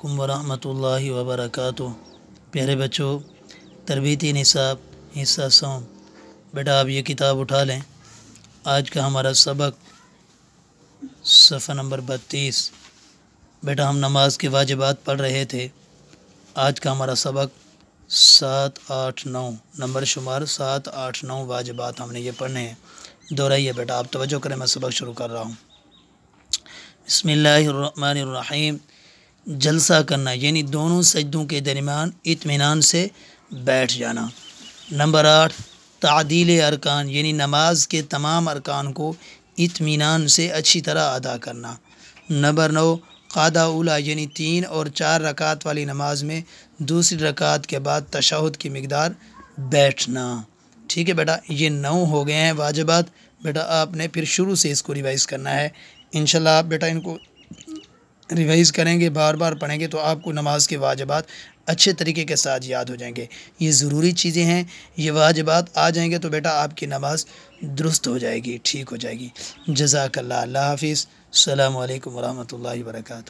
کم ورحمۃ اللہ وبرکاتہ۔ پیارے بچوں، تربیتی نصاب حصہ سوم، بیٹا آپ یہ کتاب اٹھا لیں۔ آج کا ہمارا سبق صفحہ نمبر 32۔ بیٹا ہم نماز کے واجبات پڑھ رہے تھے۔ آج کا ہمارا سبق 7، 8، 9 نمبر شمار 7، 8، 9 واجبات ہم نے یہ پڑھنے ہیں۔ دہرائیے بیٹا، آپ توجہ کریں، میں سبق شروع کر رہا ہوں۔ بسم اللہ الرحمن الرحیم۔ جلسہ کرنا یعنی دونوں سجدوں کے درمیان اطمینان سے بیٹھ جانا۔ نمبر 8، تعدیل ارکان یعنی نماز کے تمام ارکان کو اطمینان سے اچھی طرح ادا کرنا۔ نمبر 9، قعدہ اولیٰ یعنی 3 اور 4 رکعت والی نماز میں دوسری رکعت کے بعد تشہد کی مقدار بیٹھنا۔ ٹھیک ہے بیٹا، یہ 9 ہو گئے ہیں واجبات۔ بیٹا آپ نے پھر شروع سے اس کو ریوائز کرنا ہے۔ انشاءاللہ آپ بیٹا ان کو ریوائز کریں گے، بار بار پڑھیں گے تو آپ کو نماز کے واجبات اچھے طریقے کے ساتھ یاد ہو جائیں گے۔ یہ ضروری چیزیں ہیں، یہ واجبات آ جائیں گے تو بیٹا آپ کی نماز درست ہو جائے گی، ٹھیک ہو جائے گی۔ جزاک اللہ۔ اللہ حافظ۔ السلام علیکم ورحمۃ اللہ وبرکاتہ۔